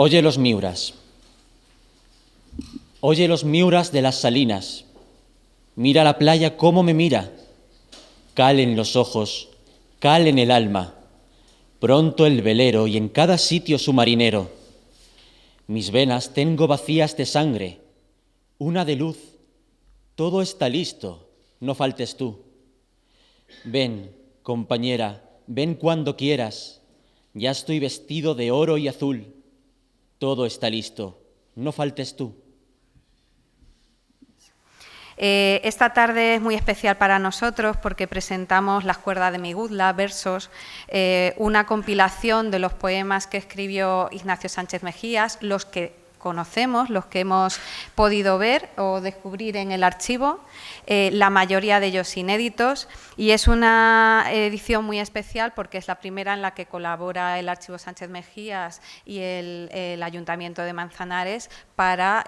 Oye los miuras. Oye los miuras de las salinas. Mira la playa cómo me mira. Cal en los ojos, cal en el alma. Pronto el velero y en cada sitio su marinero. Mis venas tengo vacías de sangre, una de luz. Todo está listo, no faltes tú. Ven, compañera, ven cuando quieras. Ya estoy vestido de oro y azul. Todo está listo, no faltes tú. Esta tarde es muy especial para nosotros porque presentamos Las cuerdas de mi guzla, versos, una compilación de los poemas que escribió Ignacio Sánchez Mejías, los que conocemos, los que hemos podido ver o descubrir en el archivo, la mayoría de ellos inéditos, y es una edición muy especial porque es la primera en la que colabora el Archivo Sánchez Mejías y el Ayuntamiento de Manzanares para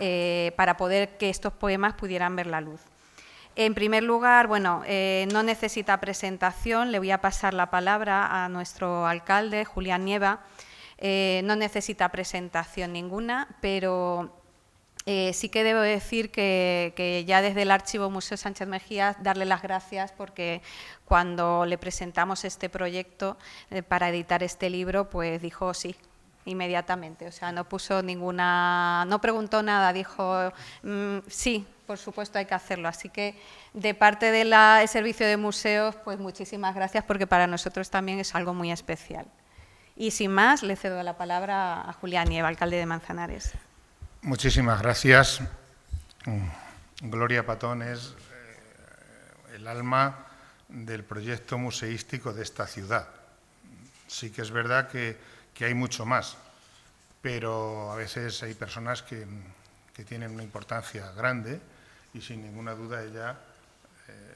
poder que estos poemas pudieran ver la luz. En primer lugar, bueno, no necesita presentación, le voy a pasar la palabra a nuestro alcalde, Julián Nieva. No necesita presentación ninguna, pero sí que debo decir que ya desde el Archivo Museo Sánchez Mejías darle las gracias porque cuando le presentamos este proyecto para editar este libro, pues dijo sí, inmediatamente. O sea, no puso ninguna, no preguntó nada, dijo sí, por supuesto hay que hacerlo. Así que de parte del Servicio de Museos, pues muchísimas gracias porque para nosotros también es algo muy especial. Y sin más, le cedo la palabra a Julián Nieva, alcalde de Manzanares. Muchísimas gracias. Gloria Patón es el alma del proyecto museístico de esta ciudad. Sí que es verdad que hay mucho más, pero a veces hay personas que tienen una importancia grande y sin ninguna duda ella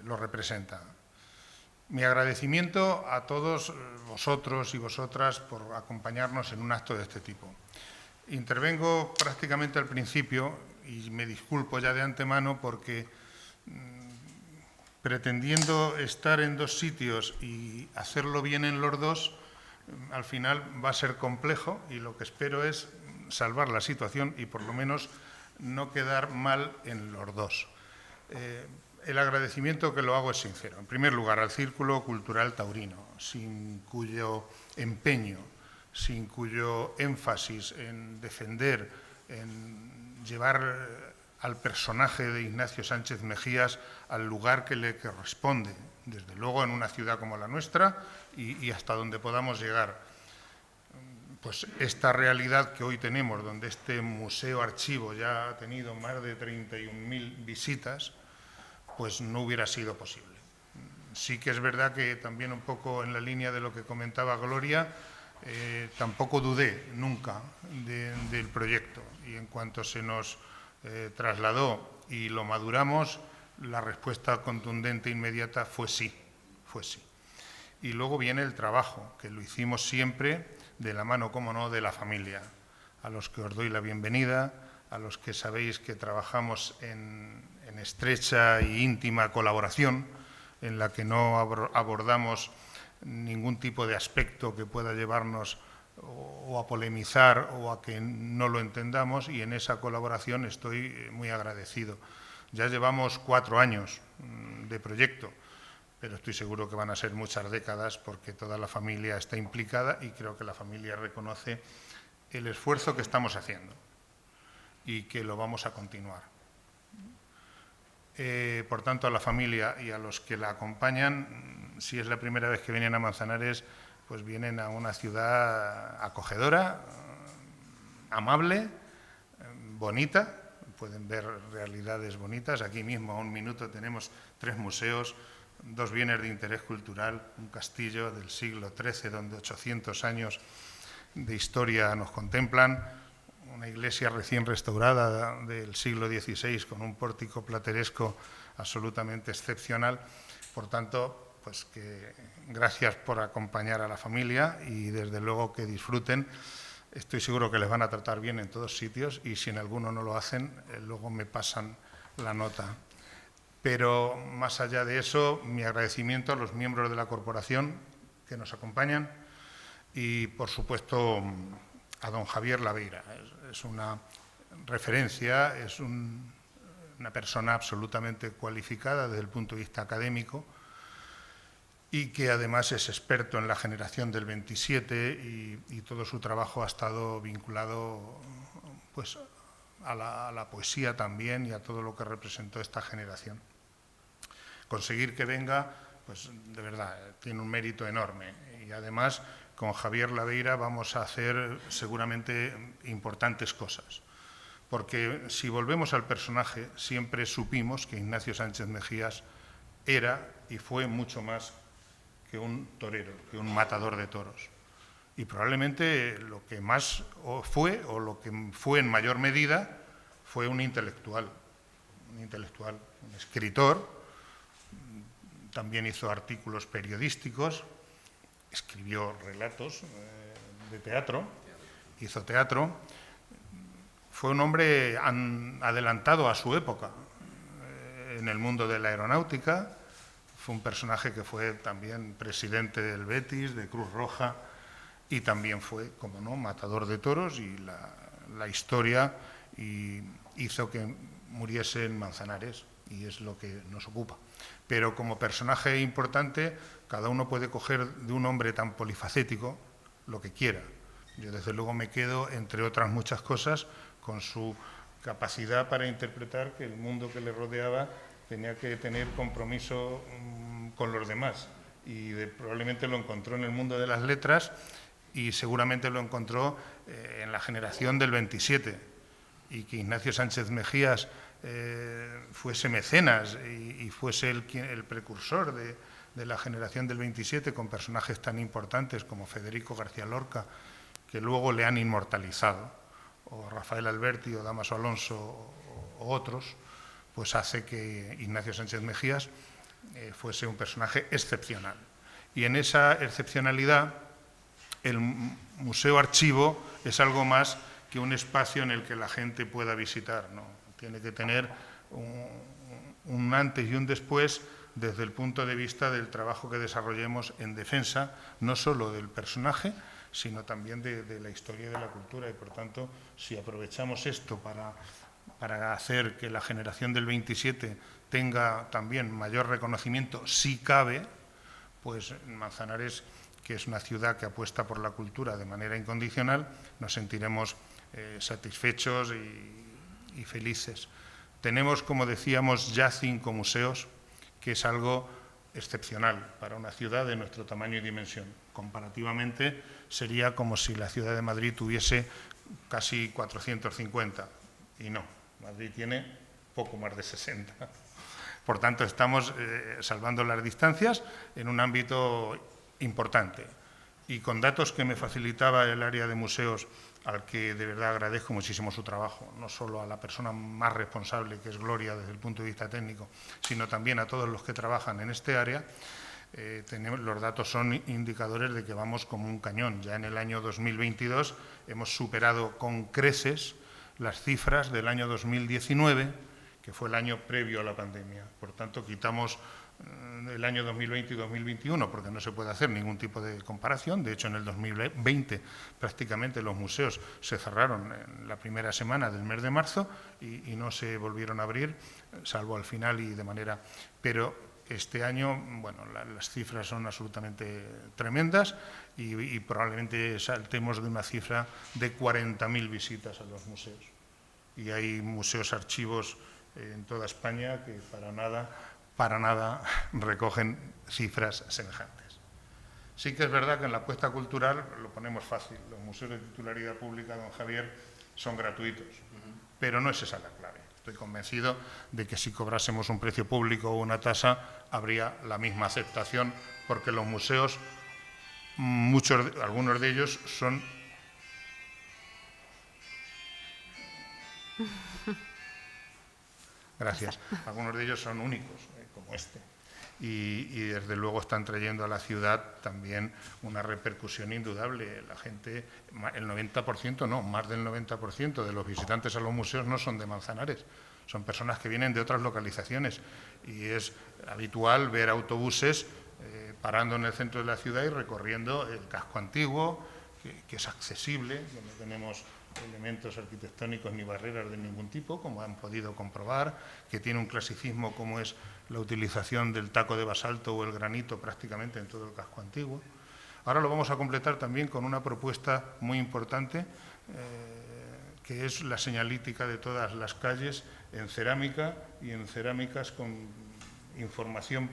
lo representa. Mi agradecimiento a todos vosotros y vosotras por acompañarnos en un acto de este tipo. Intervengo prácticamente al principio y me disculpo ya de antemano porque pretendiendo estar en dos sitios y hacerlo bien en los dos, al final va a ser complejo y lo que espero es salvar la situación y por lo menos no quedar mal en los dos. El agradecimiento que lo hago es sincero. En primer lugar, al Círculo Cultural Taurino, sin cuyo empeño, sin cuyo énfasis en defender, en llevar al personaje de Ignacio Sánchez Mejías al lugar que le corresponde, desde luego en una ciudad como la nuestra y hasta donde podamos llegar. Pues esta realidad que hoy tenemos, donde este museo-archivo ya ha tenido más de 31.000 visitas, pues no hubiera sido posible. Sí que es verdad que también un poco en la línea de lo que comentaba Gloria, tampoco dudé nunca del proyecto y en cuanto se nos trasladó y lo maduramos, la respuesta contundente e inmediata fue sí, fue sí. Y luego viene el trabajo, que lo hicimos siempre de la mano, como no, de la familia, a los que os doy la bienvenida, a los que sabéis que trabajamos en estrecha e íntima colaboración, en la que no abordamos ningún tipo de aspecto que pueda llevarnos o a polemizar o a que no lo entendamos, y en esa colaboración estoy muy agradecido. Ya llevamos 4 años de proyecto, pero estoy seguro que van a ser muchas décadas porque toda la familia está implicada y creo que la familia reconoce el esfuerzo que estamos haciendo y que lo vamos a continuar. Por tanto, a la familia y a los que la acompañan, si es la primera vez que vienen a Manzanares, pues vienen a una ciudad acogedora, amable, bonita. Pueden ver realidades bonitas. Aquí mismo, a un minuto, tenemos 3 museos, 2 bienes de interés cultural, un castillo del siglo XIII, donde 800 años de historia nos contemplan, una iglesia recién restaurada del siglo XVI con un pórtico plateresco absolutamente excepcional. Por tanto, pues que gracias por acompañar a la familia y desde luego que disfruten. Estoy seguro que les van a tratar bien en todos sitios y si en alguno no lo hacen, luego me pasan la nota. Pero más allá de eso, mi agradecimiento a los miembros de la corporación que nos acompañan y, por supuesto, a don Javier Laveira. Es una referencia, es una persona absolutamente cualificada desde el punto de vista académico y que además es experto en la generación del 27 y todo su trabajo ha estado vinculado pues, a la poesía también y a todo lo que representó esta generación. Conseguir que venga, pues de verdad, tiene un mérito enorme y además con Javier Laveira vamos a hacer seguramente importantes cosas. Porque si volvemos al personaje, siempre supimos que Ignacio Sánchez Mejías era y fue mucho más que un torero, que un matador de toros. Y probablemente lo que más fue, o lo que fue en mayor medida, fue un intelectual, un escritor. También hizo artículos periodísticos, escribió relatos de teatro, hizo teatro. Fue un hombre adelantado a su época en el mundo de la aeronáutica. Fue un personaje que fue también presidente del Betis, de Cruz Roja, y también fue, como no, matador de toros, y la historia hizo que muriese en Manzanares, y es lo que nos ocupa. Pero como personaje importante, cada uno puede coger de un hombre tan polifacético lo que quiera. Yo desde luego me quedo, entre otras muchas cosas, con su capacidad para interpretar que el mundo que le rodeaba tenía que tener compromiso con los demás. Y probablemente lo encontró en el mundo de las letras y seguramente lo encontró en la generación del 27. Y que Ignacio Sánchez Mejías fuese mecenas y fuese el precursor de la generación del 27 con personajes tan importantes como Federico García Lorca, que luego le han inmortalizado, o Rafael Alberti, o Dámaso Alonso, o otros, pues hace que Ignacio Sánchez Mejías fuese un personaje excepcional. Y en esa excepcionalidad, el Museo Archivo es algo más que un espacio en el que la gente pueda visitar, ¿no? Tiene que tener un antes y un después desde el punto de vista del trabajo que desarrollemos en defensa, no solo del personaje, sino también de la historia y de la cultura. Y, por tanto, si aprovechamos esto para hacer que la generación del 27 tenga también mayor reconocimiento, si cabe, pues Manzanares, que es una ciudad que apuesta por la cultura de manera incondicional, nos sentiremos satisfechos y felices. Tenemos, como decíamos, ya 5 museos, que es algo excepcional para una ciudad de nuestro tamaño y dimensión. Comparativamente, sería como si la ciudad de Madrid tuviese casi 450, y no, Madrid tiene poco más de 60. Por tanto, estamos salvando las distancias en un ámbito importante. Y con datos que me facilitaba el área de museos, al que de verdad agradezco muchísimo su trabajo, no solo a la persona más responsable, que es Gloria desde el punto de vista técnico, sino también a todos los que trabajan en este área. Los datos son indicadores de que vamos como un cañón. Ya en el año 2022 hemos superado con creces las cifras del año 2019, que fue el año previo a la pandemia. Por tanto, quitamos el año 2020 y 2021 porque no se puede hacer ningún tipo de comparación. De hecho, en el 2020 prácticamente los museos se cerraron en la primera semana del mes de marzo y no se volvieron a abrir, salvo al final y de manera... Pero este año, bueno, las cifras son absolutamente tremendas y probablemente saltemos de una cifra de 40.000 visitas a los museos. Y hay museos archivos en toda España que para nada recogen cifras semejantes. Sí que es verdad que en la apuesta cultural lo ponemos fácil. Los museos de titularidad pública, don Javier, son gratuitos, pero no es esa la clave. Estoy convencido de que si cobrásemos un precio público o una tasa, habría la misma aceptación, porque los museos, algunos de ellos son... Gracias. Algunos de ellos son únicos, como este. Y desde luego están trayendo a la ciudad también una repercusión indudable. La gente, el 90%, no, más del 90% de los visitantes a los museos no son de Manzanares, son personas que vienen de otras localizaciones. Y es habitual ver autobuses parando en el centro de la ciudad y recorriendo el casco antiguo, que es accesible, que no tenemos elementos arquitectónicos ni barreras de ningún tipo, como han podido comprobar, que tiene un clasicismo como es la utilización del taco de basalto o el granito prácticamente en todo el casco antiguo. Ahora lo vamos a completar también con una propuesta muy importante, que es la señalítica de todas las calles en cerámica y en cerámicas con información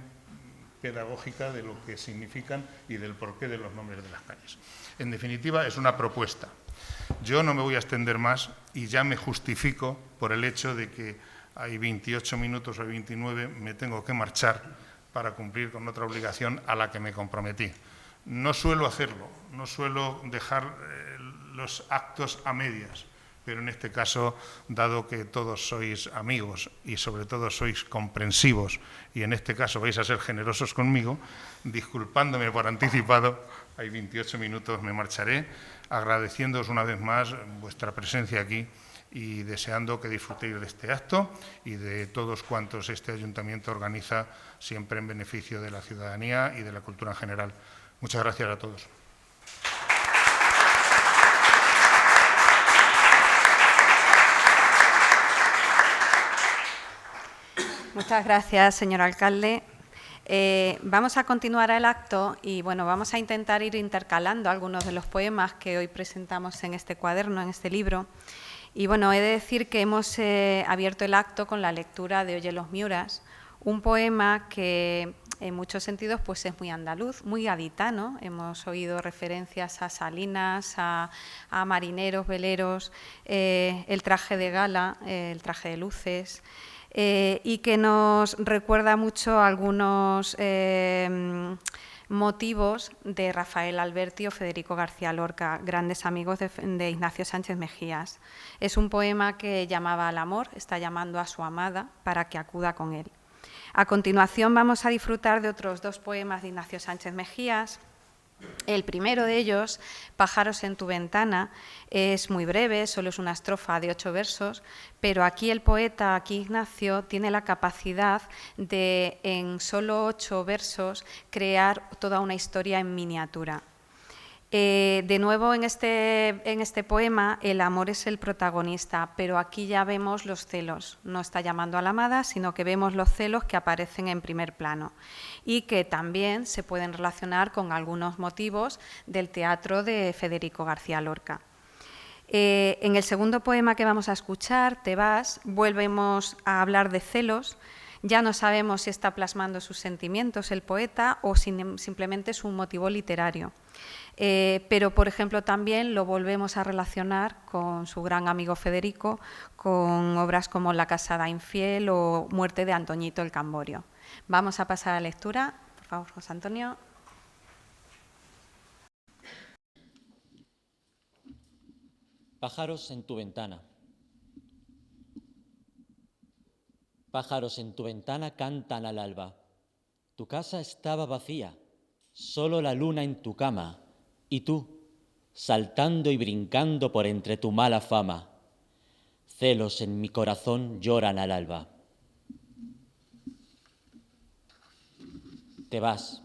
pedagógica de lo que significan y del porqué de los nombres de las calles. En definitiva, es una propuesta. Yo no me voy a extender más y ya me justifico por el hecho de que hay 28 minutos o 29, me tengo que marchar para cumplir con otra obligación a la que me comprometí. No suelo hacerlo, no suelo dejar los actos a medias, pero en este caso, dado que todos sois amigos y sobre todo sois comprensivos y en este caso vais a ser generosos conmigo, disculpándome por anticipado, hay 28 minutos, me marcharé, agradeciéndoos una vez más vuestra presencia aquí y deseando que disfrutéis de este acto y de todos cuantos este ayuntamiento organiza siempre en beneficio de la ciudadanía y de la cultura en general. Muchas gracias a todos. Muchas gracias, señor alcalde. Vamos a continuar el acto y bueno, vamos a intentar ir intercalando algunos de los poemas que hoy presentamos en este cuaderno, en este libro. Y bueno, he de decir que hemos abierto el acto con la lectura de Oye los Miuras, un poema que en muchos sentidos pues es muy andaluz, muy gaditano. Hemos oído referencias a salinas, a marineros, veleros, el traje de gala, el traje de luces, y que nos recuerda mucho algunos motivos de Rafael Alberti o Federico García Lorca, grandes amigos de Ignacio Sánchez Mejías. Es un poema que llamaba al amor, está llamando a su amada para que acuda con él. A continuación vamos a disfrutar de otros dos poemas de Ignacio Sánchez Mejías. El primero de ellos, Pájaros en tu ventana, es muy breve, solo es una estrofa de 8 versos, pero aquí el poeta, aquí Ignacio, tiene la capacidad de, en solo 8 versos, crear toda una historia en miniatura. De nuevo, en este poema, el amor es el protagonista, pero aquí ya vemos los celos. No está llamando a la amada, sino que vemos los celos que aparecen en primer plano y que también se pueden relacionar con algunos motivos del teatro de Federico García Lorca. En el segundo poema que vamos a escuchar, Te vas, volvemos a hablar de celos. Ya no sabemos si está plasmando sus sentimientos el poeta o simplemente es un motivo literario. Pero, por ejemplo, también lo volvemos a relacionar con su gran amigo Federico, con obras como La casada infiel o Muerte de Antoñito el Camborio. Vamos a pasar a la lectura. Por favor, José Antonio. Pájaros en tu ventana. Pájaros en tu ventana cantan al alba. Tu casa estaba vacía, solo la luna en tu cama, y tú, saltando y brincando por entre tu mala fama. Celos en mi corazón lloran al alba. Te vas.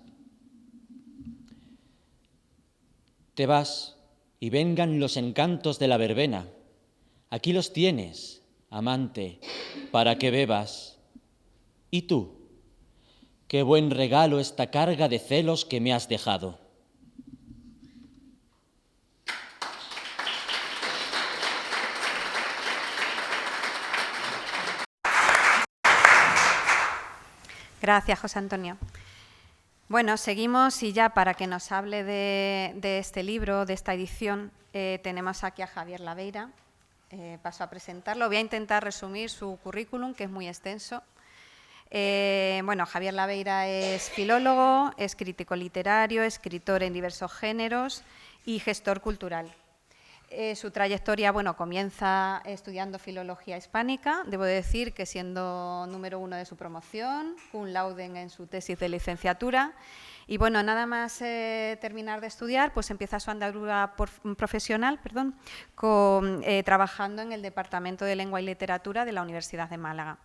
Te vas y vengan los encantos de la verbena. Aquí los tienes, amante, para que bebas. ¿Y tú? Qué buen regalo esta carga de celos que me has dejado. Gracias, José Antonio. Bueno, seguimos y ya para que nos hable de este libro, de esta edición, tenemos aquí a Javier Laveira. Paso a presentarlo. Voy a intentar resumir su currículum, que es muy extenso. Bueno, Javier Laveira es filólogo, es crítico literario, escritor en diversos géneros y gestor cultural. Su trayectoria, bueno, comienza estudiando filología hispánica, debo decir que siendo número 1 de su promoción, cum laude en su tesis de licenciatura, y bueno, nada más terminar de estudiar, pues empieza su andadura profesional, trabajando en el Departamento de Lengua y Literatura de la Universidad de Málaga.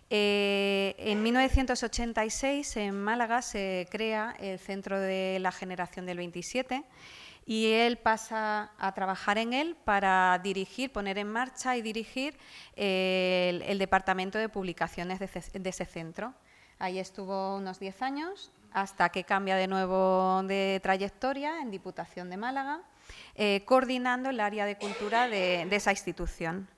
En 1986 en Málaga se crea el Centro de la Generación del 27, y él pasa a trabajar en él para dirigir, poner en marcha y dirigir el departamento de publicaciones de ese centro. Ahí estuvo unos 10 años, hasta que cambia de nuevo de trayectoria en Diputación de Málaga, coordinando el área de cultura de esa institución.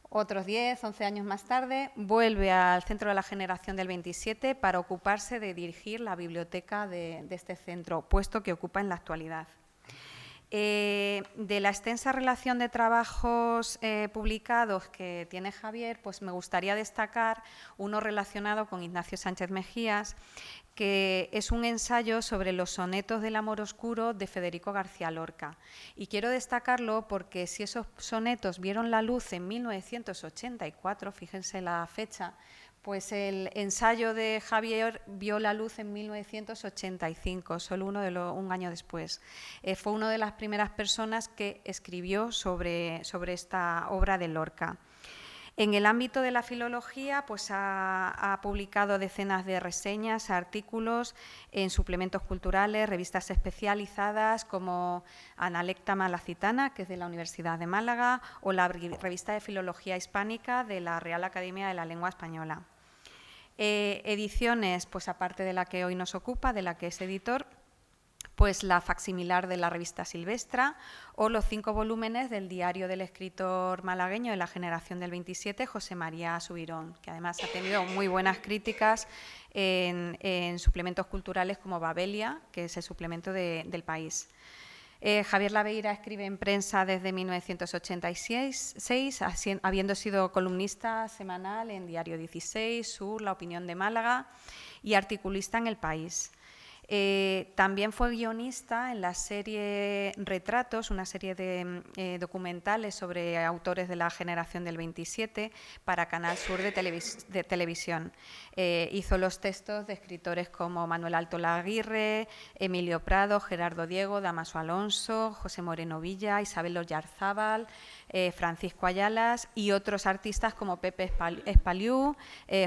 Otros 10, 11 años más tarde, vuelve al Centro de la Generación del 27 para ocuparse de dirigir la biblioteca de este centro, puesto que ocupa en la actualidad. De la extensa relación de trabajos publicados que tiene Javier, pues me gustaría destacar uno relacionado con Ignacio Sánchez Mejías, que es un ensayo sobre los sonetos del amor oscuro de Federico García Lorca. Y quiero destacarlo porque si esos sonetos vieron la luz en 1984, fíjense la fecha, pues el ensayo de Javier vio la luz en 1985, solo un año después. Fue una de las primeras personas que escribió sobre esta obra de Lorca. En el ámbito de la filología, pues ha publicado decenas de reseñas, artículos en suplementos culturales, revistas especializadas como Analecta Malacitana, que es de la Universidad de Málaga, o la revista de Filología Hispánica de la Real Academia de la Lengua Española. Ediciones, pues aparte de la que hoy nos ocupa, de la que es editor, pues la facsimilar de la revista Silvestra o los 5 volúmenes del diario del escritor malagueño de la generación del 27, José María Subirón, que además ha tenido muy buenas críticas en suplementos culturales como Babelia, que es el suplemento del País. Javier Laveira escribe en prensa desde 1986, habiendo sido columnista semanal en Diario 16, Sur, La Opinión de Málaga y articulista en El País. También fue guionista en la serie Retratos, una serie de documentales sobre autores de la generación del 27 para Canal Sur de televisión. Hizo los textos de escritores como Manuel Altola Aguirre, Emilio Prado, Gerardo Diego, Damaso Alonso, José Moreno Villa, Isabel Oyarzábal, Francisco Ayalas y otros artistas como Pepe Espaliú,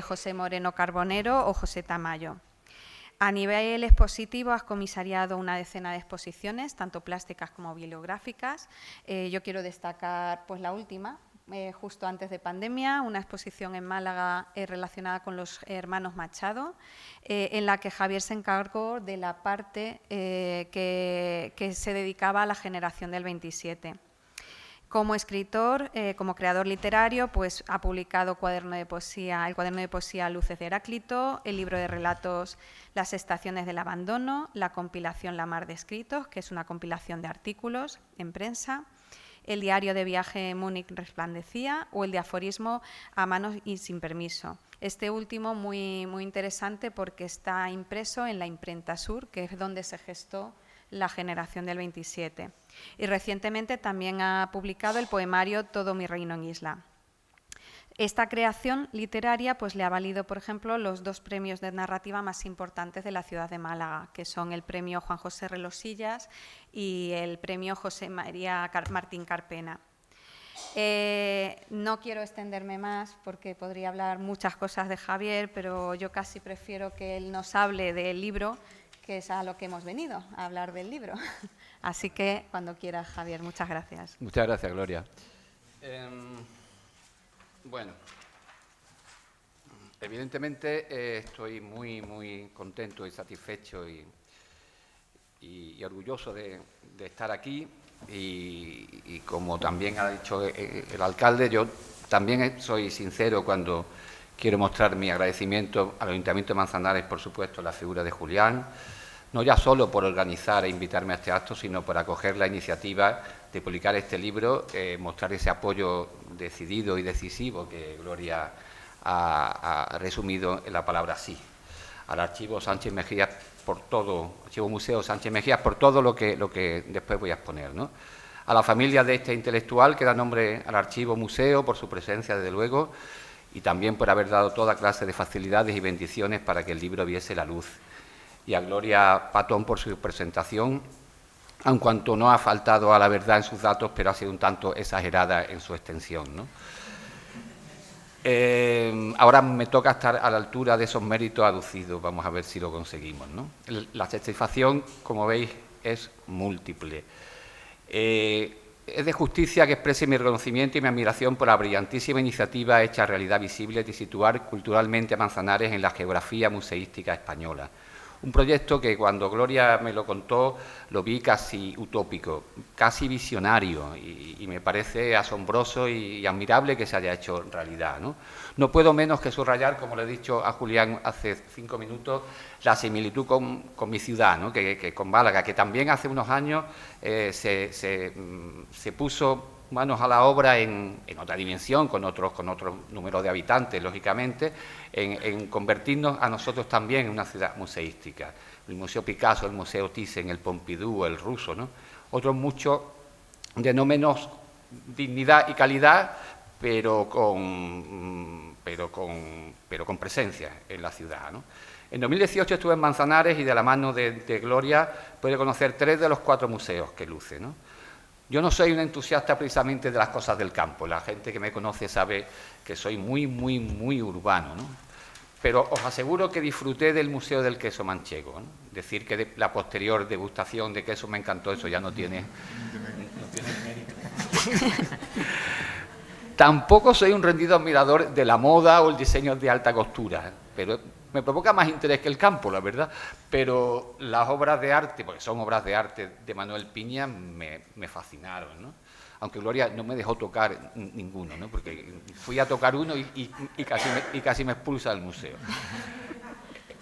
José Moreno Carbonero o José Tamayo. A nivel expositivo, has comisariado una decena de exposiciones, tanto plásticas como bibliográficas. Yo quiero destacar pues, la última, justo antes de pandemia, una exposición en Málaga relacionada con los hermanos Machado, en la que Javier se encargó de la parte que se dedicaba a la generación del 27. Como escritor, como creador literario, pues ha publicado el cuaderno de poesía Luces de Heráclito, el libro de relatos Las estaciones del abandono, la compilación La mar de escritos, que es una compilación de artículos en prensa, el diario de viaje Múnich resplandecía o el de aforismo A manos y sin permiso. Este último muy interesante porque está impreso en la imprenta Sur, que es donde se gestó la generación del 27. Y recientemente también ha publicado el poemario Todo mi reino en isla. Esta creación literaria pues, le ha valido, por ejemplo, los 2 premios de narrativa más importantes de la ciudad de Málaga, que son el premio Juan José Relosillas y el premio José María Martín Carpena. No quiero extenderme más porque podría hablar muchas cosas de Javier, pero yo casi prefiero que él nos hable del libro, que es a lo que hemos venido, a hablar del libro. Así que, cuando quieras, Javier, muchas gracias. Muchas gracias, Gloria. Bueno, evidentemente estoy muy contento y satisfecho y orgulloso de estar aquí y como también ha dicho el alcalde, yo también soy sincero cuando quiero mostrar mi agradecimiento al Ayuntamiento de Manzanares, por supuesto, la figura de Julián, no ya solo por organizar e invitarme a este acto, sino por acoger la iniciativa de publicar este libro, mostrar ese apoyo decidido y decisivo que Gloria ha resumido en la palabra sí. Al Archivo Sánchez Mejías por todo, Archivo Museo Sánchez Mejías por todo lo que después voy a exponer, ¿no? A la familia de este intelectual que da nombre al Archivo Museo por su presencia, desde luego, y también por haber dado toda clase de facilidades y bendiciones para que el libro viese la luz. Y a Gloria Patón por su presentación, aun cuanto no ha faltado a la verdad en sus datos, pero ha sido un tanto exagerada en su extensión, ¿no? Ahora me toca estar a la altura de esos méritos aducidos, vamos a ver si lo conseguimos, ¿no? La satisfacción, como veis, es múltiple. Es de justicia que exprese mi reconocimiento y mi admiración por la brillantísima iniciativa hecha realidad visible de situar culturalmente a Manzanares en la geografía museística española. Un proyecto que cuando Gloria me lo contó lo vi casi utópico, casi visionario y me parece asombroso y admirable que se haya hecho realidad, ¿no? No puedo menos que subrayar, como le he dicho a Julián hace 5 minutos, la similitud con mi ciudad, ¿no? que con Málaga, que también hace unos años se puso manos a la obra en otra dimensión, con otro número de habitantes, lógicamente, en convertirnos a nosotros también en una ciudad museística. El Museo Picasso, el Museo Thyssen, el Pompidou, el Ruso, ¿no? Otros muchos de no menos dignidad y calidad, pero con presencia en la ciudad, ¿no? En 2018 estuve en Manzanares y de la mano de Gloria pude conocer 3 de los 4 museos que luce, ¿no? Yo no soy un entusiasta precisamente de las cosas del campo. La gente que me conoce sabe que soy muy urbano, ¿no? Pero os aseguro que disfruté del Museo del Queso Manchego, ¿no? Decir que la posterior degustación de queso me encantó, eso ya no tiene mérito. Tampoco soy un rendido admirador de la moda o el diseño de alta costura, pero me provoca más interés que el campo, la verdad. Pero las obras de arte, porque son obras de arte de Manuel Piña, me fascinaron, ¿no? Aunque Gloria no me dejó tocar ninguno, ¿no? Porque fui a tocar uno y casi me expulsa del museo.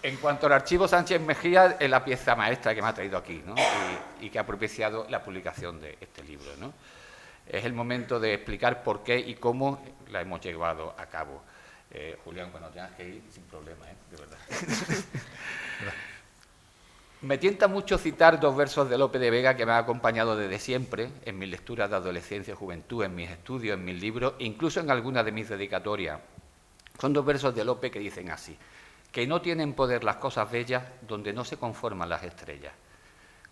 En cuanto al archivo Sánchez Mejía, es la pieza maestra que me ha traído aquí, ¿no? y que ha propiciado la publicación de este libro, ¿no? Es el momento de explicar por qué y cómo la hemos llevado a cabo. Julián, cuando tengas que ir, sin problema, de verdad. Me tienta mucho citar 2 versos de Lope de Vega que me han acompañado desde siempre, en mis lecturas de adolescencia y juventud, en mis estudios, en mis libros, e incluso en algunas de mis dedicatorias. Son 2 versos de Lope que dicen así: que no tienen poder las cosas bellas donde no se conforman las estrellas.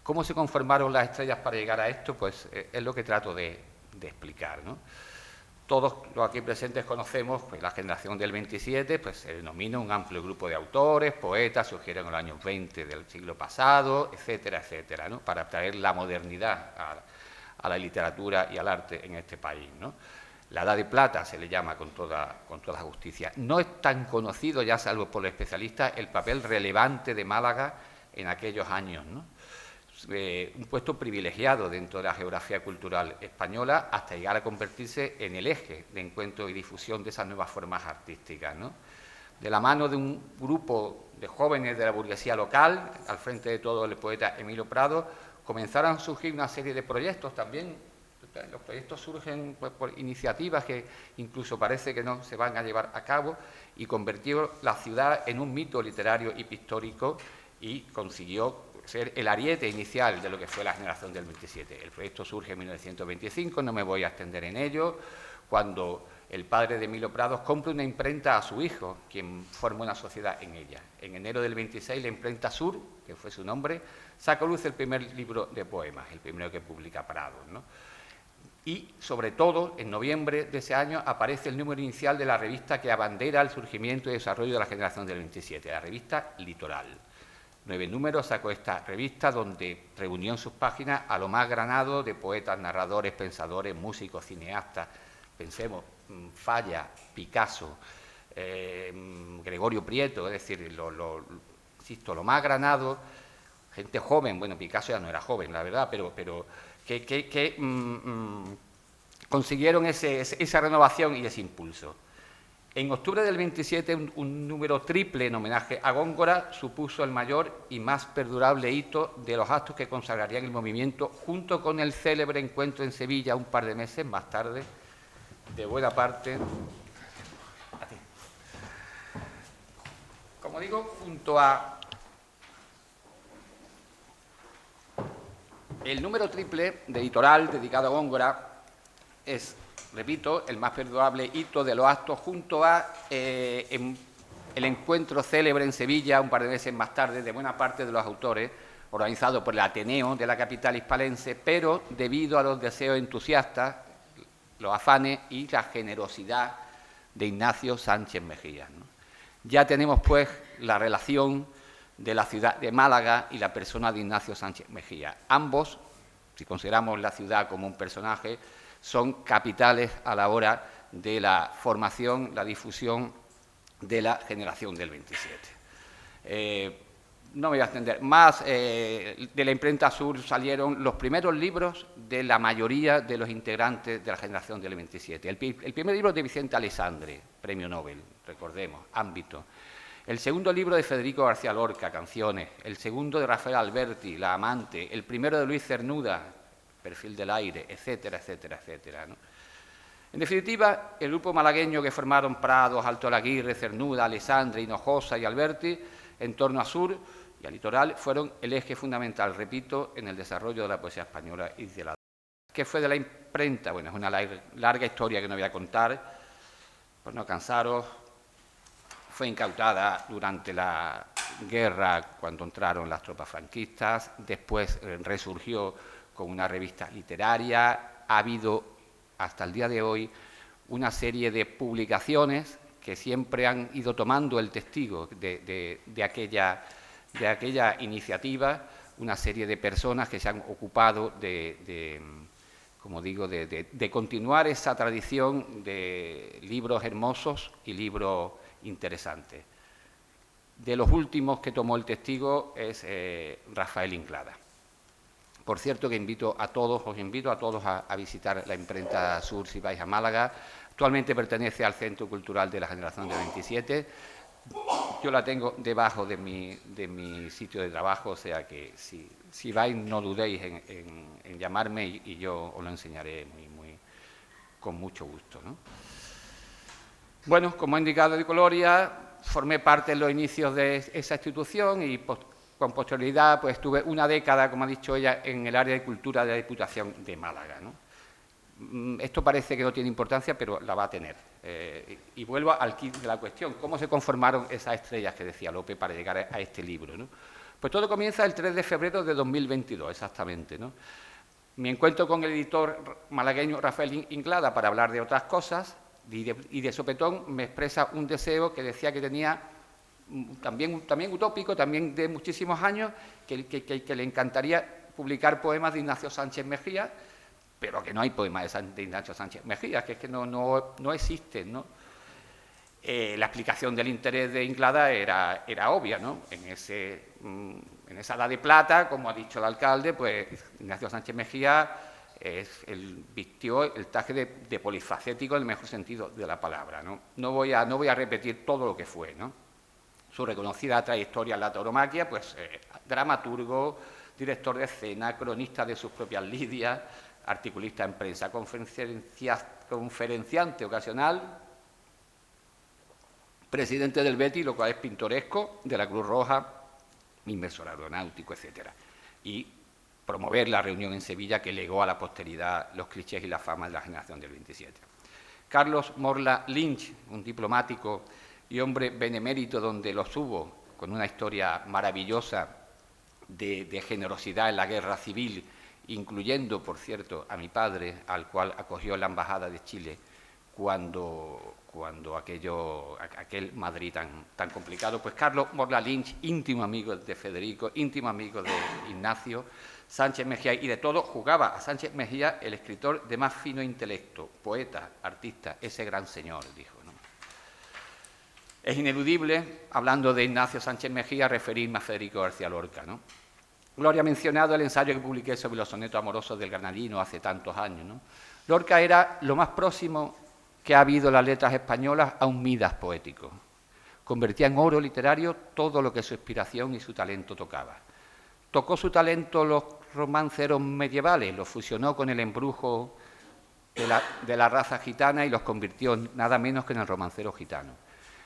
¿Cómo se conformaron las estrellas para llegar a esto? Pues es lo que trato de explicar, ¿no? Todos los aquí presentes conocemos pues, la generación del 27, pues se denomina un amplio grupo de autores, poetas, surgieron en los años 20 del siglo pasado, etcétera, etcétera, ¿no? Para traer la modernidad a la literatura y al arte en este país, ¿no? La Edad de Plata se le llama con toda justicia. No es tan conocido, ya salvo por los especialistas, el papel relevante de Málaga en aquellos años, ¿no? Un puesto privilegiado dentro de la geografía cultural española hasta llegar a convertirse en el eje de encuentro y difusión de esas nuevas formas artísticas, ¿no? De la mano de un grupo de jóvenes de la burguesía local, al frente de todo el poeta Emilio Prado, comenzaron a surgir una serie de proyectos también. Los proyectos surgen pues, por iniciativas que incluso parece que no se van a llevar a cabo, y convirtió la ciudad en un mito literario y pictórico y consiguió ser el ariete inicial de lo que fue la generación del 27. El proyecto surge en 1925, no me voy a extender en ello, cuando el padre de Emilio Prados compra una imprenta a su hijo, quien forma una sociedad en ella. En enero del 26, la imprenta Sur, que fue su nombre, saca a luz el primer libro de poemas, el primero que publica Prados, ¿no? Y, sobre todo, en noviembre de ese año aparece el número inicial de la revista que abandera el surgimiento y desarrollo de la generación del 27, la revista Litoral. 9 números sacó esta revista, donde reunió en sus páginas a lo más granado de poetas, narradores, pensadores, músicos, cineastas. Pensemos, Falla, Picasso, Gregorio Prieto, es decir, insisto, lo más granado, gente joven. Bueno, Picasso ya no era joven, la verdad, pero que consiguieron esa renovación y ese impulso. En octubre del 27, un número triple en homenaje a Góngora supuso el mayor y más perdurable hito de los actos que consagrarían el movimiento, junto con el célebre encuentro en Sevilla un par de meses más tarde, de buena parte. Como digo, junto a el número triple de Litoral dedicado a Góngora es, repito, el más perdurable hito de los actos, junto a el encuentro célebre en Sevilla un par de meses más tarde de buena parte de los autores, organizado por el Ateneo de la capital hispalense, pero debido a los deseos entusiastas, los afanes y la generosidad de Ignacio Sánchez Mejía, ¿no? Ya tenemos, pues, la relación de la ciudad de Málaga y la persona de Ignacio Sánchez Mejía. Ambos si consideramos la ciudad como un personaje, son capitales a la hora de la formación, la difusión de la generación del 27. No me voy a extender más. De la imprenta Sur salieron los primeros libros de la mayoría de los integrantes de la generación del 27. El primer libro de Vicente Aleixandre, premio Nobel, recordemos, Ámbito. El segundo libro de Federico García Lorca, Canciones. El segundo de Rafael Alberti, La amante. El primero de Luis Cernuda, Perfil del aire, etcétera, etcétera, etcétera, ¿no? En definitiva, el grupo malagueño que formaron Prados, Alto Laguirre, Cernuda, Aleixandre, Hinojosa y Alberti, en torno a Sur y al litoral, fueron el eje fundamental, repito, en el desarrollo de la poesía española y de la... ¿Qué fue de la imprenta? Bueno, es una larga historia que no voy a contar, por no cansaros. Fue incautada durante la guerra cuando entraron las tropas franquistas, después resurgió con una revista literaria. Ha habido, hasta el día de hoy, una serie de publicaciones que siempre han ido tomando el testigo de aquella iniciativa, una serie de personas que se han ocupado como digo, de continuar esa tradición de libros hermosos y libros interesantes. De los últimos que tomó el testigo es Rafael Inclada. Por cierto, que os invito a todos a visitar la imprenta Sur si vais a Málaga. Actualmente pertenece al Centro Cultural de la Generación del 27. Yo la tengo debajo de mi sitio de trabajo, o sea que si vais no dudéis en llamarme y yo os lo enseñaré con mucho gusto, ¿no? Bueno, como ha indicado Di Coloria, formé parte en los inicios de esa institución y con posterioridad pues estuve una década, como ha dicho ella, en el área de cultura de la Diputación de Málaga, ¿no? Esto parece que no tiene importancia, pero la va a tener. Y vuelvo al kit de la cuestión. ¿Cómo se conformaron esas estrellas que decía Lope para llegar a este libro, ¿no? Pues todo comienza el 3 de febrero de 2022, exactamente, ¿no? Mi encuentro con el editor malagueño Rafael Inclada para hablar de otras cosas y de sopetón me expresa un deseo que decía que tenía también utópico, también de muchísimos años, que le encantaría publicar poemas de Ignacio Sánchez Mejía, pero que no hay poemas de Ignacio Sánchez Mejía, que es que no existen, ¿no? La explicación del interés de Inclada era obvia, ¿no? En esa edad de plata, como ha dicho el alcalde, pues Ignacio Sánchez Mejía vistió el traje de polifacético en el mejor sentido de la palabra, ¿no? No voy a repetir todo lo que fue, ¿no? Su reconocida trayectoria en la tauromaquia, pues dramaturgo, director de escena, cronista de sus propias lidias, articulista en prensa, conferenciante ocasional, presidente del Betis, lo cual es pintoresco, de la Cruz Roja, inversor aeronáutico, etcétera. Y promover la reunión en Sevilla que legó a la posteridad los clichés y la fama de la generación del 27. Carlos Morla Lynch, un diplomático y hombre benemérito donde los hubo, con una historia maravillosa de generosidad en la guerra civil, incluyendo, por cierto, a mi padre, al cual acogió en la Embajada de Chile cuando aquel Madrid tan complicado. Pues Carlos Morla Lynch, íntimo amigo de Federico, íntimo amigo de Ignacio Sánchez Mejía, y de todo jugaba a Sánchez Mejía el escritor de más fino intelecto, poeta, artista, ese gran señor, dijo, ¿no? Es ineludible, hablando de Ignacio Sánchez Mejía, referirme a Federico García Lorca, ¿no? Gloria ha mencionado el ensayo que publiqué sobre los sonetos amorosos del Granadino hace tantos años, ¿no? Lorca era lo más próximo que ha habido en las letras españolas a un Midas poético. Convertía en oro literario todo lo que su inspiración y su talento tocaba. Tocó su talento los romanceros medievales, los fusionó con el embrujo de la raza gitana y los convirtió nada menos que en el romancero gitano.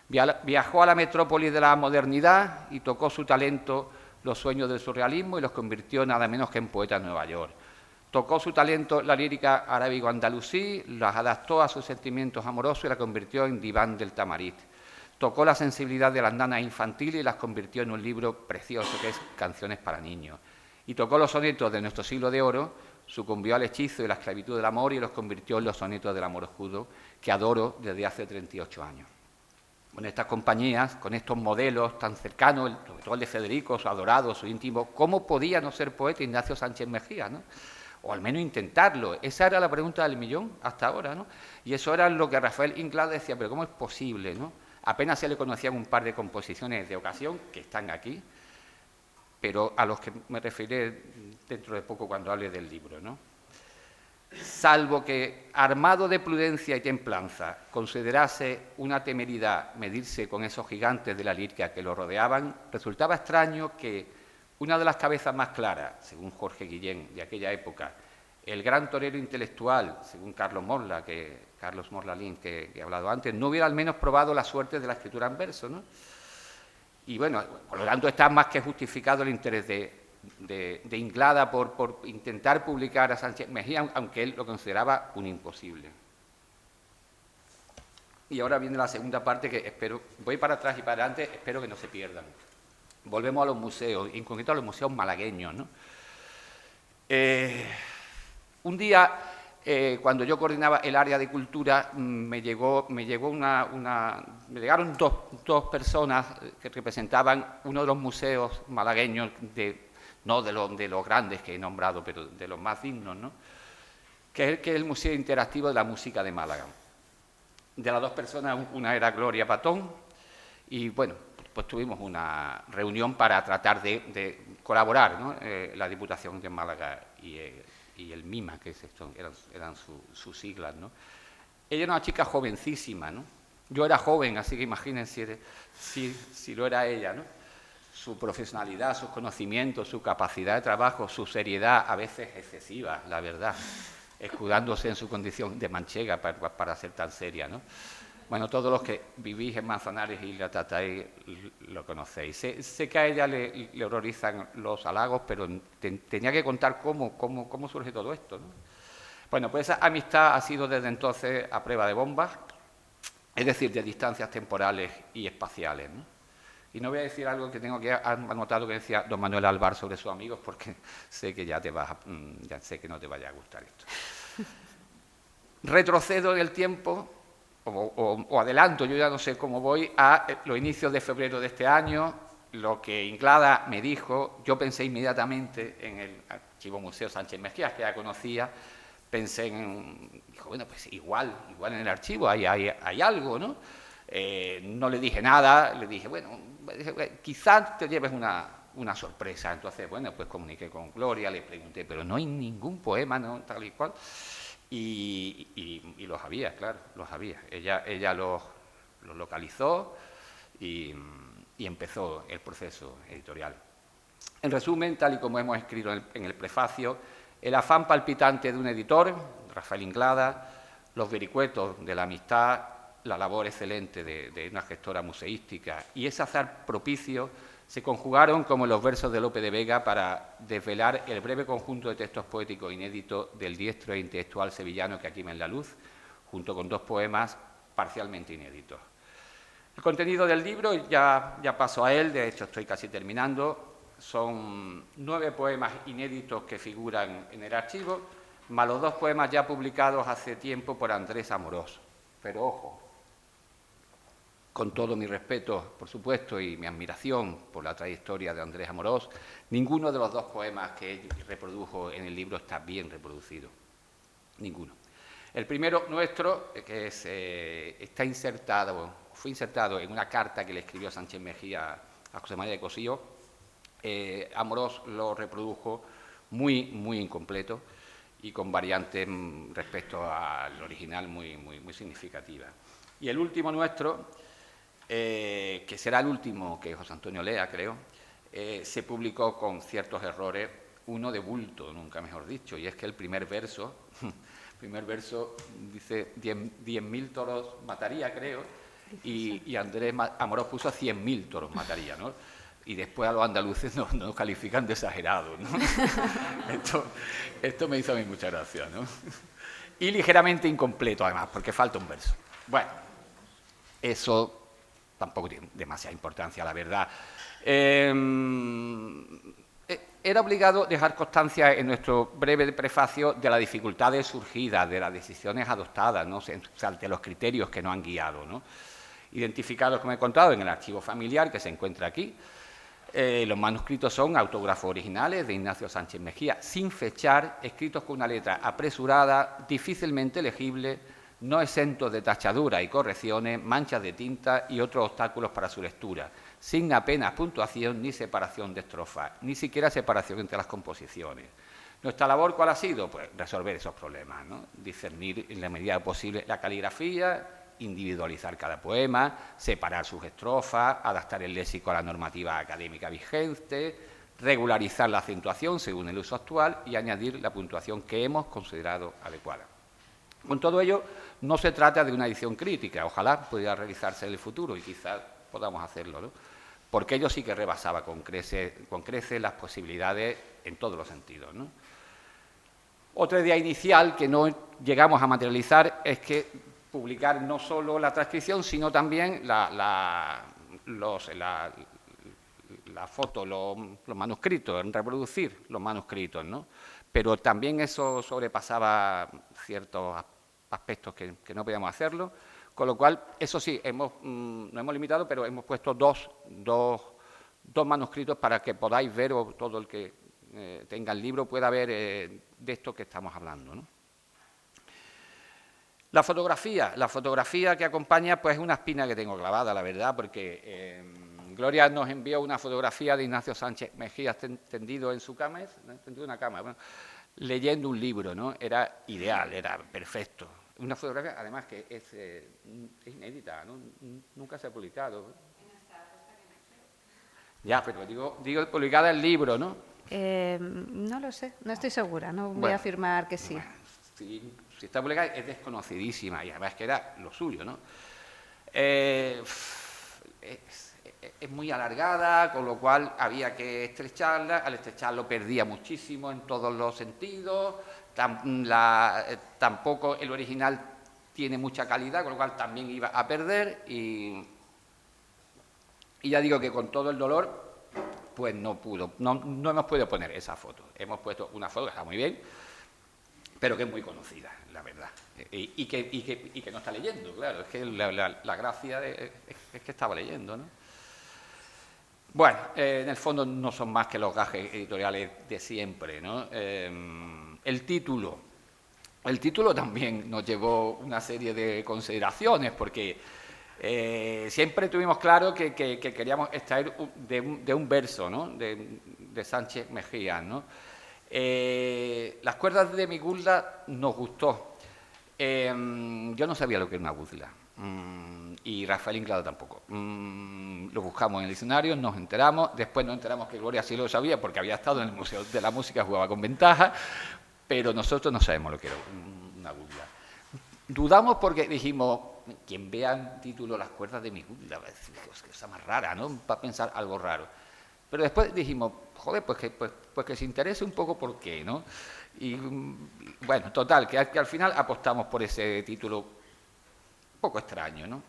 Viajó a la metrópoli de la modernidad y tocó su talento los sueños del surrealismo y los convirtió nada menos que en poeta en Nueva York. Tocó su talento la lírica arábigo-andalusí, las adaptó a sus sentimientos amorosos y la convirtió en diván del Tamarit. Tocó la sensibilidad de las nanas infantiles y las convirtió en un libro precioso que es Canciones para niños. Y tocó los sonetos de nuestro siglo de oro, sucumbió al hechizo y la esclavitud del amor y los convirtió en los sonetos del amor oscuro que adoro desde hace 38 años. Con estas compañías, con estos modelos tan cercanos, sobre todo el de Federico, su adorado, su íntimo, ¿cómo podía no ser poeta Ignacio Sánchez Mejía, ¿no? o al menos intentarlo. Esa era la pregunta del millón hasta ahora, ¿no? Y eso era lo que Rafael Inclada decía, pero ¿cómo es posible, no? Apenas se le conocían un par de composiciones de ocasión que están aquí, pero a los que me referiré dentro de poco cuando hable del libro, ¿no? Salvo que, armado de prudencia y templanza, considerase una temeridad medirse con esos gigantes de la lírica que lo rodeaban, resultaba extraño que una de las cabezas más claras, según Jorge Guillén, de aquella época, el gran torero intelectual, según Carlos Morlalín, que he hablado antes, no hubiera al menos probado la suerte de la escritura en verso, ¿no? Y bueno, por lo tanto está más que justificado el interés de Inclada por intentar publicar a Sánchez Mejía, aunque él lo consideraba un imposible. Y ahora viene la segunda parte que espero, voy para atrás y para adelante, espero que no se pierdan. Volvemos a los museos, en concreto a los museos malagueños, ¿no? Un día, cuando yo coordinaba el área de cultura, me llegaron dos personas que representaban uno de los museos malagueños, no de los grandes que he nombrado, pero de los más dignos, ¿no? Que es el Museo Interactivo de la Música de Málaga. De las dos personas, una era Gloria Patón, y bueno, pues tuvimos una reunión para tratar de colaborar, ¿no? La Diputación de Málaga y el MIMA, que eran sus siglas, ¿no? Ella era una chica jovencísima, ¿no? Yo era joven, así que imagínense si lo era ella, ¿no? Su profesionalidad, sus conocimientos, su capacidad de trabajo, su seriedad, a veces excesiva, la verdad, escudándose en su condición de manchega para ser tan seria, ¿no? Bueno, todos los que vivís en Manzanares y la tratáis lo conocéis. Sé que a ella le horrorizan los halagos, pero tenía que contar cómo surge todo esto, ¿no? Bueno, pues esa amistad ha sido desde entonces a prueba de bombas, es decir, de distancias temporales y espaciales, ¿no? Y no voy a decir algo que tengo que anotado que decía don Manuel Alvar sobre sus amigos, porque sé que ya sé que no te vaya a gustar esto. Retrocedo en el tiempo, o adelanto, yo ya no sé cómo voy, a los inicios de febrero de este año, lo que Inclada me dijo, yo pensé inmediatamente en el Archivo Museo Sánchez Mejía, que ya conocía, pensé dijo, bueno, pues igual en el archivo hay algo, ¿no? No le dije nada, le dije, bueno, quizás te lleves una sorpresa. Entonces, bueno, pues comuniqué con Gloria, le pregunté, pero no hay ningún poema, ¿no? Tal y cual. Y los había, claro, los había. Ella los localizó y empezó el proceso editorial. En resumen, tal y como hemos escrito en el prefacio, el afán palpitante de un editor, Rafael Inclada, los vericuetos de la amistad, la labor excelente de una gestora museística y ese azar propicio se conjugaron como los versos de Lope de Vega para desvelar el breve conjunto de textos poéticos inéditos del diestro e intelectual sevillano que aquí ven la luz, junto con dos poemas parcialmente inéditos. El contenido del libro, ya paso a él, de hecho estoy casi terminando, son 9 poemas inéditos que figuran en el archivo, más los 2 poemas ya publicados hace tiempo por Andrés Amorós. Pero ojo, con todo mi respeto, por supuesto, y mi admiración por la trayectoria de Andrés Amorós, ninguno de los 2 poemas que él reprodujo en el libro está bien reproducido. Ninguno. El primero nuestro, que fue insertado en una carta que le escribió Sánchez Mejía a José María de Cosío, Amorós lo reprodujo muy incompleto y con variantes respecto al original muy significativas. Y el último nuestro, que será el último que José Antonio lea, creo, se publicó con ciertos errores, uno de bulto, nunca mejor dicho, y es que el primer verso dice 10.000 toros mataría, creo, y Andrés Amorós puso 100.000 toros mataría, ¿no? Y después a los andaluces nos califican de exagerados, ¿no? Esto me hizo a mí mucha gracia, ¿no? Y ligeramente incompleto, además, porque falta un verso. Bueno, eso tampoco tiene demasiada importancia, la verdad. Era obligado dejar constancia en nuestro breve prefacio de las dificultades surgidas, de las decisiones adoptadas, ¿no? O sea, de los criterios que nos han guiado, ¿no? Identificados, como he contado, en el archivo familiar que se encuentra aquí. Los manuscritos son autógrafos originales de Ignacio Sánchez Mejía, sin fechar, escritos con una letra apresurada, difícilmente legible, no exentos de tachaduras y correcciones, manchas de tinta y otros obstáculos para su lectura, sin apenas puntuación ni separación de estrofas, ni siquiera separación entre las composiciones. ¿Nuestra labor cuál ha sido? Pues resolver esos problemas, ¿no? Discernir en la medida posible la caligrafía, individualizar cada poema, separar sus estrofas, adaptar el léxico a la normativa académica vigente, regularizar la acentuación según el uso actual y añadir la puntuación que hemos considerado adecuada. Con todo ello, no se trata de una edición crítica, ojalá pudiera realizarse en el futuro y quizás podamos hacerlo, ¿no? Porque ello sí que rebasaba con creces las posibilidades en todos los sentidos, ¿no? Otra idea inicial que no llegamos a materializar es que publicar no solo la transcripción, sino también la foto, los manuscritos, en reproducir los manuscritos, ¿no? Pero también eso sobrepasaba ciertos aspectos que no podíamos hacerlo, con lo cual, eso sí, no hemos limitado, pero hemos puesto dos manuscritos para que podáis ver, o todo el que tenga el libro pueda ver de esto que estamos hablando, ¿no? La fotografía que acompaña, pues es una espina que tengo clavada, la verdad, porque Gloria nos envió una fotografía de Ignacio Sánchez Mejía tendido en su cama, tendido en una cama, bueno, leyendo un libro, ¿no? Era ideal, era perfecto. Una fotografía, además, que es inédita, ¿no? Nunca se ha publicado. Ya, pero digo publicada el libro, ¿no? No lo sé, no estoy segura, no voy a afirmar que sí. Bueno, si está publicada es desconocidísima y además que era lo suyo, ¿no? Es muy alargada, con lo cual había que estrecharla, al estrecharlo perdía muchísimo en todos los sentidos, tampoco el original tiene mucha calidad, con lo cual también iba a perder y ya digo que con todo el dolor pues no hemos podido poner esa foto. Hemos puesto una foto que está muy bien, pero que es muy conocida, la verdad, y que no está leyendo, claro, es que la gracia es que estaba leyendo, ¿no? Bueno, en el fondo no son más que los gajes editoriales de siempre, ¿no? El título también nos llevó una serie de consideraciones, porque siempre tuvimos claro que queríamos extraer de un verso, ¿no? de Sánchez Mejía, ¿no? Las cuerdas de mi guzla nos gustó. Yo no sabía lo que era una guzla. Y Rafael Inclado tampoco. Lo buscamos en el diccionario, nos enteramos, después nos enteramos que Gloria sí lo sabía porque había estado en el Museo de la Música, jugaba con ventaja, pero nosotros no sabemos lo que era una guzla. Dudamos porque dijimos, quien vea el título Las cuerdas de mi guzla, es que cosa más rara, ¿no? Va a pensar algo raro. Pero después dijimos, joder, pues que se interese un poco por qué, ¿no? Y bueno, total, que al final apostamos por ese título un poco extraño, ¿no?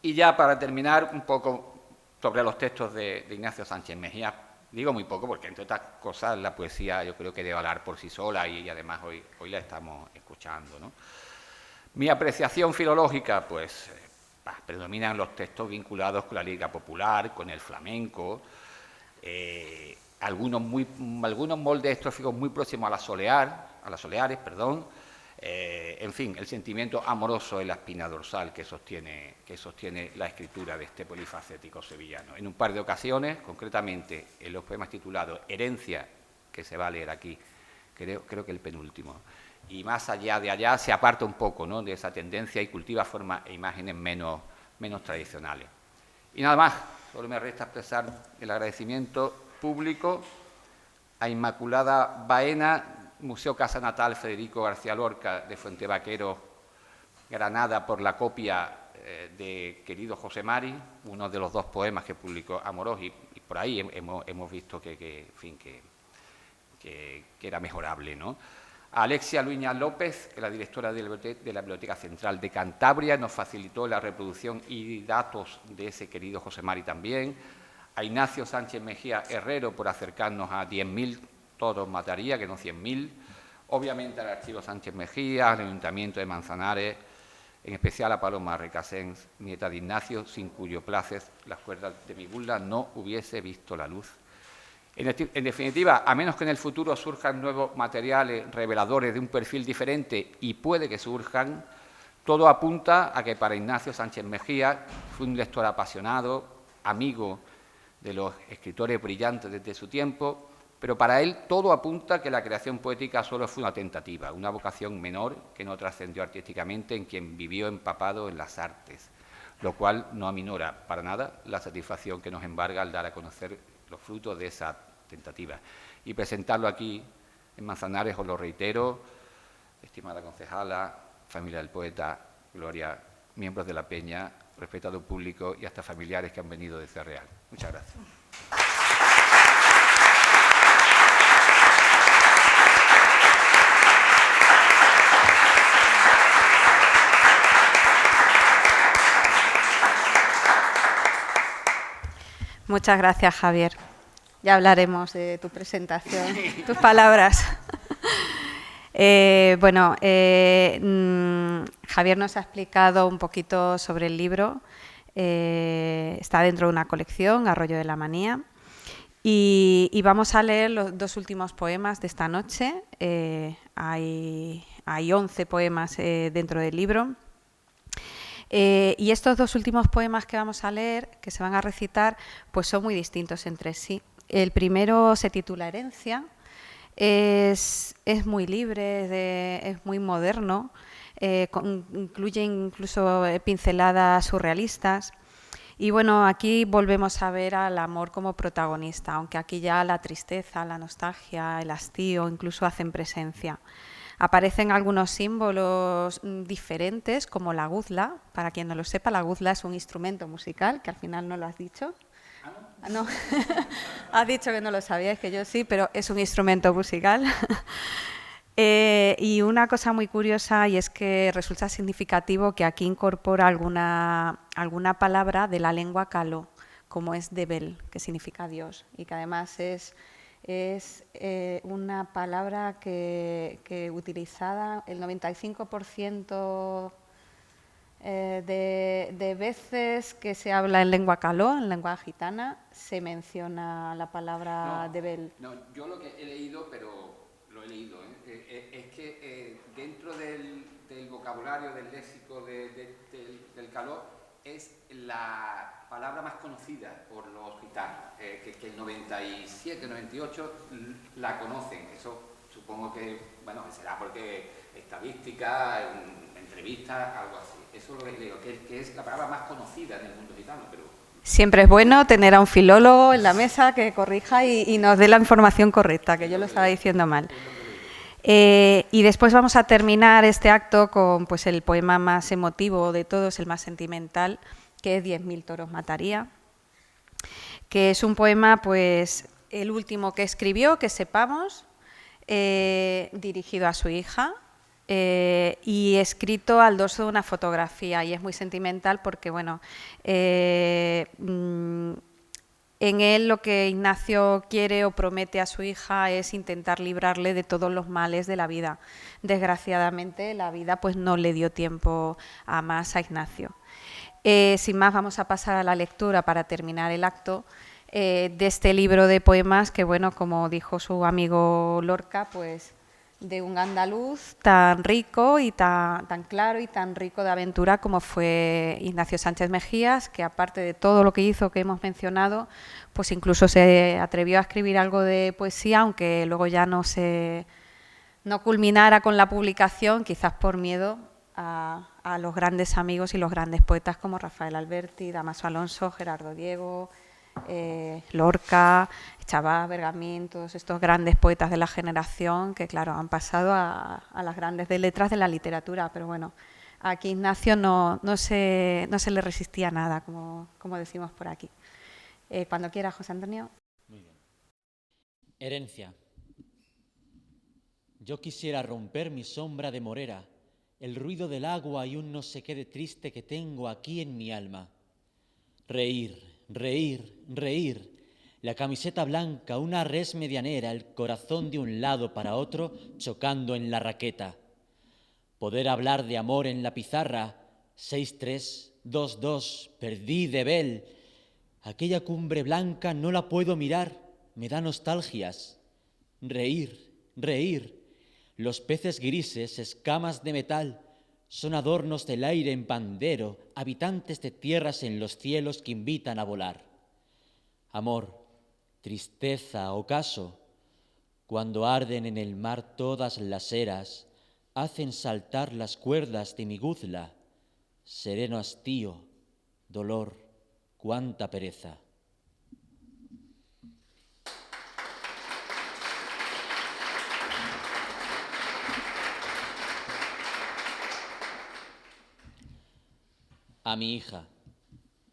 Y ya para terminar, un poco sobre los textos de Ignacio Sánchez Mejía. Digo muy poco porque, entre otras cosas, la poesía yo creo que debe hablar por sí sola y además hoy la estamos escuchando, ¿no? Mi apreciación filológica, pues, predominan los textos vinculados con la lírica popular, con el flamenco, algunos moldes estróficos muy próximos a las soleares, en fin, el sentimiento amoroso en la espina dorsal que sostiene la escritura de este polifacético sevillano. En un par de ocasiones, concretamente en los poemas titulados Herencia, que se va a leer aquí, creo que el penúltimo, y más allá de allá se aparta un poco, ¿no?, de esa tendencia y cultiva formas e imágenes menos tradicionales. Y nada más, solo me resta expresar el agradecimiento público a Inmaculada Baena, Museo Casa Natal Federico García Lorca de Fuentevaquero, Granada, por la copia de Querido José Mari, uno de los dos poemas que publicó Amorós, y por ahí hemos visto que era mejorable, ¿no? A Alexia Luña López, que es la directora de la Biblioteca Central de Cantabria, nos facilitó la reproducción y datos de ese Querido José Mari también. A Ignacio Sánchez Mejía Herrero, por acercarnos a 10.000 toros mataría, que no 100.000. Obviamente al Archivo Sánchez Mejía, al Ayuntamiento de Manzanares, en especial a Paloma Recasens, nieta de Ignacio, sin cuyo placer las cuerdas de mi gula no hubiese visto la luz. En definitiva, a menos que en el futuro surjan nuevos materiales reveladores de un perfil diferente, y puede que surjan, todo apunta a que para Ignacio Sánchez Mejía fue un lector apasionado, amigo de los escritores brillantes desde su tiempo, pero para él todo apunta a que la creación poética solo fue una tentativa, una vocación menor que no trascendió artísticamente en quien vivió empapado en las artes, lo cual no aminora para nada la satisfacción que nos embarga al dar a conocer los frutos de esa tentativa. Y presentarlo aquí en Manzanares, os lo reitero, estimada concejala, familia del poeta, Gloria, miembros de la Peña, respetado público y hasta familiares que han venido de Ciudad Real. Muchas gracias. Muchas gracias, Javier. Ya hablaremos de tu presentación, tus palabras. Javier nos ha explicado un poquito sobre el libro. Está dentro de una colección, Arroyo de la Manía. Y vamos a leer los dos últimos poemas de esta noche. Hay 11 poemas dentro del libro. Y estos dos últimos poemas que vamos a leer, que se van a recitar, pues son muy distintos entre sí. El primero se titula Herencia. Es muy libre, es muy moderno, incluye incluso pinceladas surrealistas. Y bueno, aquí volvemos a ver al amor como protagonista, aunque aquí ya la tristeza, la nostalgia, el hastío incluso hacen presencia. Aparecen algunos símbolos diferentes, como la guzla. Para quien no lo sepa, la guzla es un instrumento musical, que al final no lo has dicho. No, has dicho que no lo sabías, que yo sí, pero es un instrumento musical. Y una cosa muy curiosa, y es que resulta significativo que aquí incorpora alguna palabra de la lengua caló, como es Debel, que significa Dios, y que además es una palabra que utilizada el 95% de veces que se habla en lengua caló, en lengua gitana, se menciona la palabra Debel. No, yo lo que he leído, pero lo he leído, es que dentro del vocabulario, del léxico del caló, es la palabra más conocida por los gitanos, que el 97, 98 la conocen. Eso supongo que, bueno, será porque estadística, entrevistas, algo así. Eso es lo que leo, que es la palabra más conocida en el mundo gitano, pero... Siempre es bueno tener a un filólogo en la mesa que corrija y nos dé la información correcta, que yo lo estaba diciendo mal. Y después vamos a terminar este acto con pues, el poema más emotivo de todos, el más sentimental, que es 10.000 toros mataría, que es un poema, pues el último que escribió, que sepamos, dirigido a su hija y escrito al dorso de una fotografía, y es muy sentimental porque, bueno, en él lo que Ignacio quiere o promete a su hija es intentar librarle de todos los males de la vida. Desgraciadamente la vida pues no le dio tiempo a más a Ignacio. Sin más, vamos a pasar a la lectura para terminar el acto de este libro de poemas que, bueno, como dijo su amigo Lorca, pues de un andaluz tan rico y tan claro y tan rico de aventura como fue Ignacio Sánchez Mejías, que aparte de todo lo que hizo que hemos mencionado, pues incluso se atrevió a escribir algo de poesía, aunque luego ya no culminara con la publicación, quizás por miedo a los grandes amigos y los grandes poetas como Rafael Alberti, Dámaso Alonso, Gerardo Diego, Lorca, Chabás, Bergamín, todos estos grandes poetas de la generación que, claro, han pasado a las grandes de letras de la literatura, pero bueno, aquí Ignacio no se le resistía nada, como decimos por aquí. Cuando quiera, José Antonio. Muy bien. Herencia. Yo quisiera romper mi sombra de morera, el ruido del agua y un no sé qué de triste que tengo aquí en mi alma. Reír, reír, reír, la camiseta blanca, una res medianera, el corazón de un lado para otro chocando en la raqueta. Poder hablar de amor en la pizarra, 6322, perdí de Bel. Aquella cumbre blanca no la puedo mirar, me da nostalgias. Reír, reír. Los peces grises, escamas de metal, son adornos del aire en pandero, habitantes de tierras en los cielos que invitan a volar. Amor, tristeza, ocaso, cuando arden en el mar todas las eras, hacen saltar las cuerdas de mi guzla. Sereno hastío, dolor, cuánta pereza. A mi hija,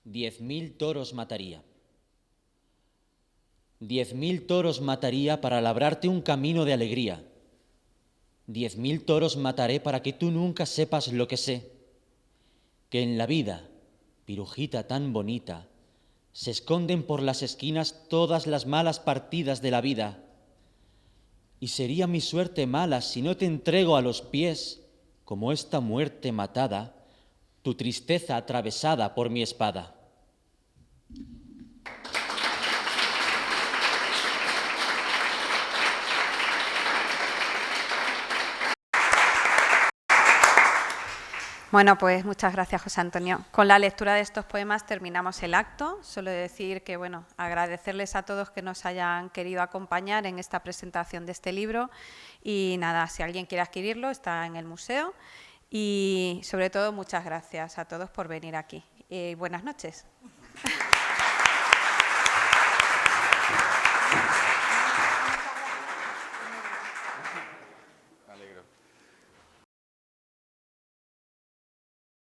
10.000 toros mataría. 10.000 toros mataría para labrarte un camino de alegría. 10.000 toros mataré para que tú nunca sepas lo que sé, que en la vida, pirujita tan bonita, se esconden por las esquinas todas las malas partidas de la vida. Y sería mi suerte mala si no te entrego a los pies, como esta muerte matada, tu tristeza atravesada por mi espada. Bueno, pues muchas gracias, José Antonio. Con la lectura de estos poemas terminamos el acto. Solo decir que, bueno, agradecerles a todos que nos hayan querido acompañar en esta presentación de este libro. Y nada, si alguien quiere adquirirlo, está en el museo. Y sobre todo, muchas gracias a todos por venir aquí. Buenas noches.